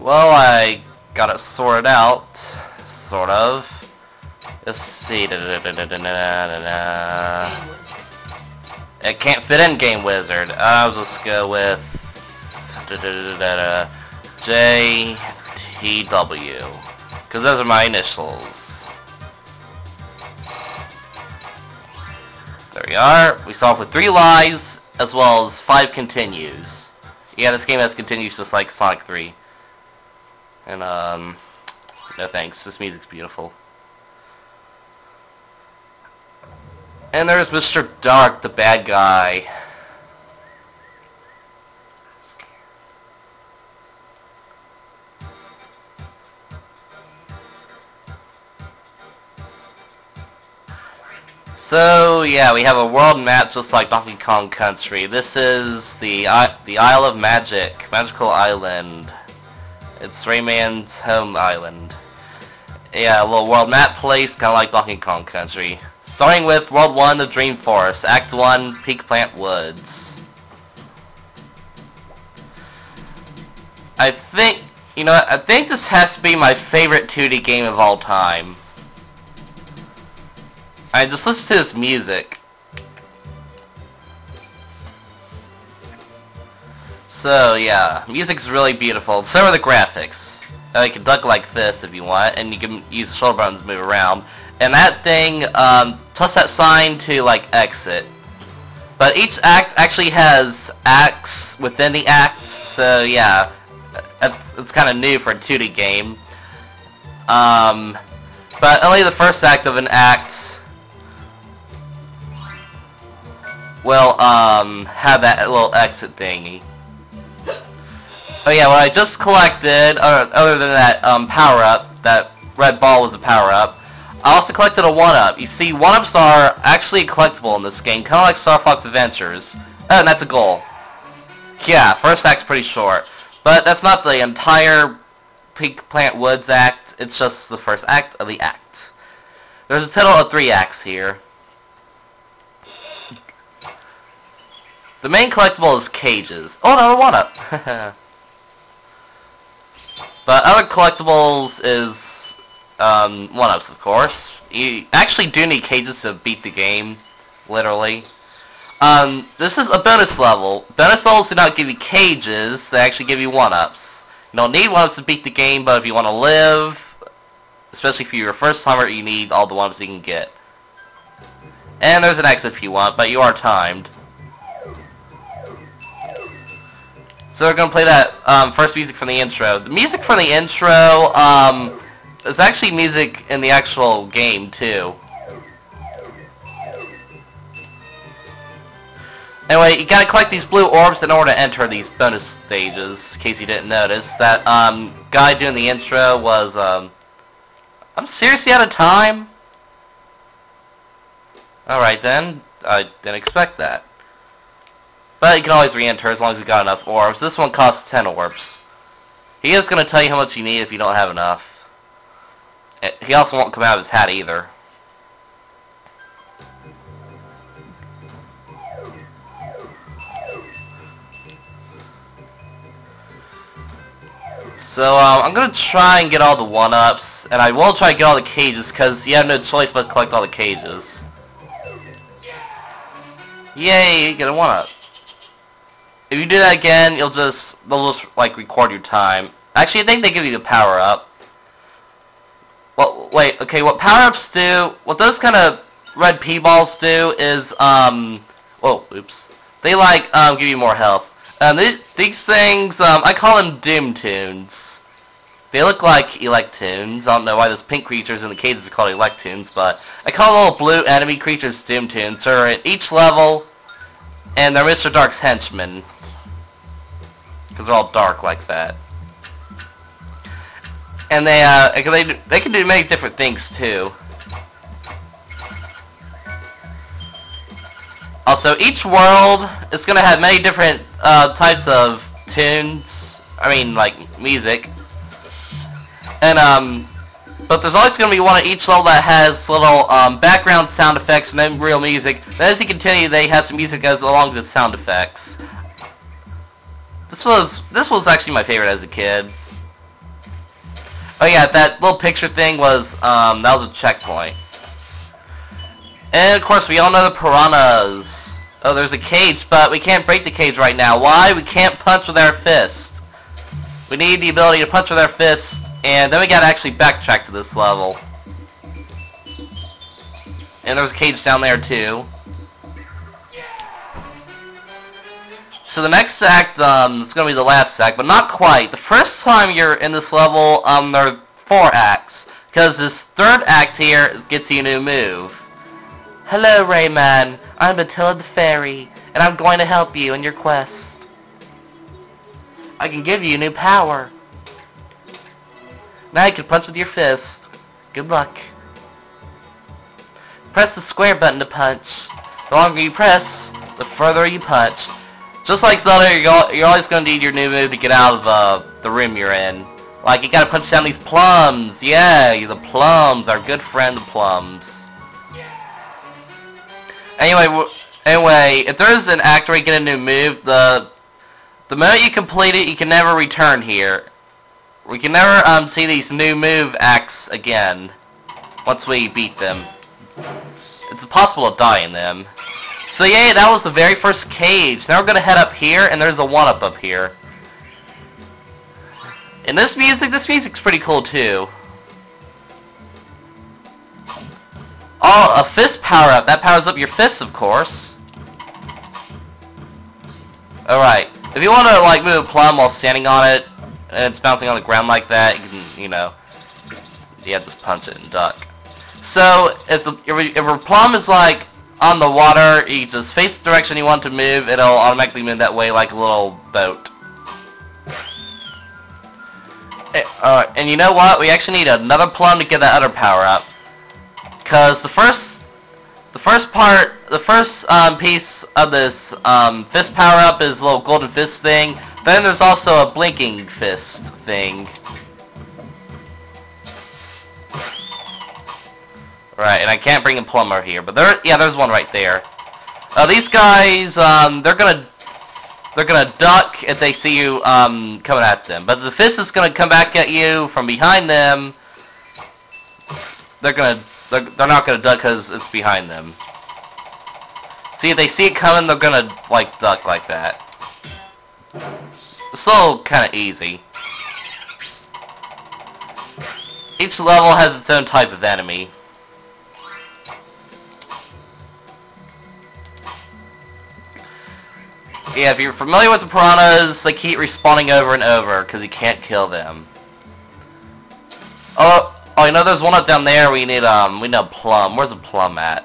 Well, I got it sorted out, sort of. Let's see. It can't fit in Game Wizard. I'll just go with JTW, because those are my initials. There we are. We start off with 3 lives, as well as 5 continues. Yeah, this game has continues just like Sonic 3. And, no thanks. This music's beautiful. And there's Mr. Dark, the bad guy. So, yeah, we have a world map just like Donkey Kong Country. This is the Isle of Magic, Magical Island. It's Rayman's home island. Yeah, a little world map place, kind of like Donkey Kong Country. Starting with World 1, the Dream Forest, Act 1, Peak Plant Woods. I think, you know what, I think this has to be my favorite 2D game of all time. I just listen to this music. So yeah, music's really beautiful. So are the graphics. You can duck like this if you want, and you can use the shoulder buttons to move around. And that thing, plus that sign to like exit. But each act actually has acts within the act. So yeah, it's kind of new for a 2D game. But only the first act of an act will have that little exit thingy. Oh yeah, what I just collected, other than that power-up, that red ball was a power-up, I also collected a 1-up. You see, 1-ups are actually collectible in this game, kind of like Star Fox Adventures. Oh, and that's a goal. Yeah, first act's pretty short. But that's not the entire Peak Plant Woods act, it's just the first act of the act. There's a total of 3 acts here. The main collectible is cages. Oh, no, 1-up. But other collectibles is 1-ups, of course. You actually do need cages to beat the game, literally. This is a bonus level. Bonus levels do not give you cages, they actually give you 1-ups. You don't need 1-ups to beat the game, but if you want to live, especially if you're a first timer, you need all the 1-ups you can get. And there's an exit if you want, but you are timed. So we're going to play that first music from the intro. The music from the intro is actually music in the actual game, too. Anyway, you gotta collect these blue orbs in order to enter these bonus stages, in case you didn't notice. That guy doing the intro was, I'm seriously out of time? Alright then, I didn't expect that. But you can always re-enter as long as you got enough orbs. This one costs 10 orbs. He is going to tell you how much you need if you don't have enough. He also won't come out of his hat either. So I'm going to try and get all the 1-ups. And I will try to get all the cages because you have no choice but to collect all the cages. Yay, you get a 1-up. If you do that again, they'll just like record your time. Actually, I think they give you a power-up. Well, wait, okay, what power-ups do, what those kind of red P-balls do is, oh, oops. They like, give you more health. These things, I call them Doom Tunes. They look like Electoons. I don't know why those pink creatures in the cages are called Electoons, but I call the little blue enemy creatures Doom Tunes. They're at each level, and they're Mr. Dark's henchmen. Because they're all dark like that. And they can do many different things too. Also, each world is going to have many different types of tunes. I mean, like music. And but there's always going to be one at each level that has little background sound effects and then real music. Then as you continue, they have some music that goes along with the sound effects. This was actually my favorite as a kid. Oh yeah, that little picture thing was, that was a checkpoint. And of course, we all know the piranhas. Oh, there's a cage, but we can't break the cage right now. Why? We can't punch with our fist. We need the ability to punch with our fist, and then we gotta actually backtrack to this level. And there's a cage down there too. So the next act, is gonna be the last act, but not quite. The first time you're in this level, there are 4 acts, because this third act here gets you a new move. Hello, Rayman. I'm Attila the Fairy, and I'm going to help you in your quest. I can give you new power. Now you can punch with your fist. Good luck. Press the square button to punch. The longer you press, the further you punch. Just like Zelda, you're always going to need your new move to get out of the room you're in. Like, you gotta punch down these plums. Yeah, the plums, our good friend, the plums. Anyway, if there is an act where you get a new move, the moment you complete it, you can never return here. We can never see these new move acts again once we beat them. It's impossible to die in them. So yeah, that was the very first cage. Now we're gonna head up here, and there's a one-up up here. And this music's pretty cool too. Oh, a fist power-up. That powers up your fists, of course. Alright. If you want to, like, move a plum while standing on it, and it's bouncing on the ground like that, you can, you know, you have to just punch it and duck. So, if a plum is, like, on the water, you just face the direction you want to move, it'll automatically move that way like a little boat. And you know what? We actually need another plum to get that other power-up. Because the first piece of this fist power-up is a little golden fist thing. Then there's also a blinking fist thing. Right, and I can't bring a plum over here, but there's one right there. These guys, they're gonna duck if they see you coming at them. But the fist is gonna come back at you from behind them. They're not gonna duck because it's behind them. See, if they see it coming, they're gonna like duck like that. It's all kind of easy. Each level has its own type of enemy. Yeah, if you're familiar with the piranhas, they keep respawning over and over because you can't kill them. Oh, you know, there's one up down there. We need we need a plum. Where's a plum at?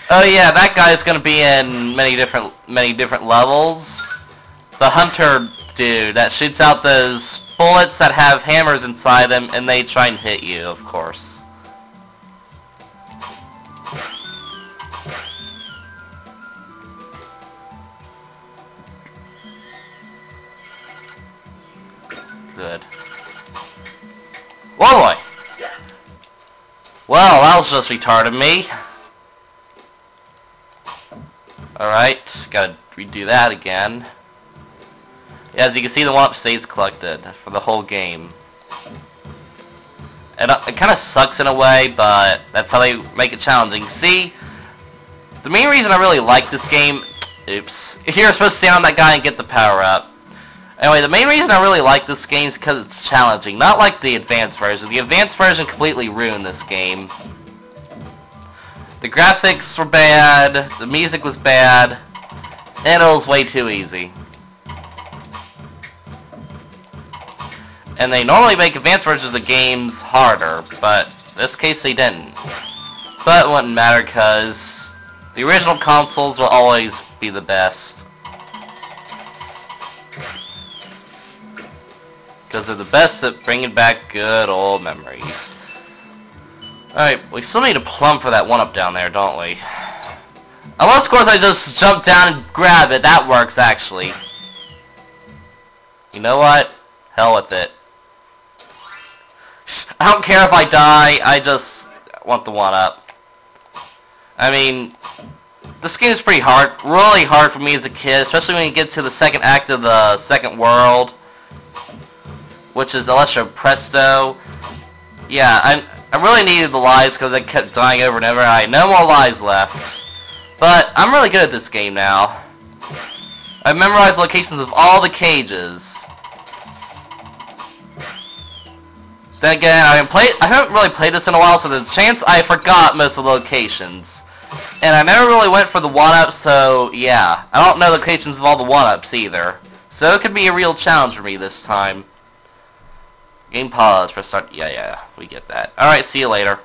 Oh yeah, that guy's gonna be in many different levels. The hunter dude that shoots out those bullets that have hammers inside them, and they try and hit you, of course. Good. Whoa, boy! Well, that was just retarded me. Alright, gotta redo that again. Yeah, as you can see, the one-up stays collected for the whole game. And it kind of sucks in a way, but that's how they make it challenging. See, the main reason I really like this game... Oops. You're supposed to stand on that guy and get the power-up. Anyway, the main reason I really like this game is because it's challenging. Not like the advanced version. The advanced version completely ruined this game. The graphics were bad, the music was bad, and it was way too easy. And they normally make advanced versions of the games harder, but in this case they didn't. But it wouldn't matter because the original consoles will always be the best. Because they're the best at bringing back good old memories. Alright, we still need a plum for that one up down there, don't we? Unless, of course, I just jump down and grab it. That works, actually. You know what? Hell with it. I don't care if I die, I just want the one up. I mean, this game is pretty hard. Really hard for me as a kid, especially when you get to the second act of the second world. which is Electro Presto. Yeah, I really needed the lives because I kept dying over and over. I had no more lives left. But I'm really good at this game now. I've memorized locations of all the cages. Then again, I haven't really played this in a while, so there's a chance I forgot most of the locations. And I never really went for the 1-ups, so yeah. I don't know the locations of all the 1-ups either. So it could be a real challenge for me this time. Game pause, press start. Yeah, we get that. Alright, see you later.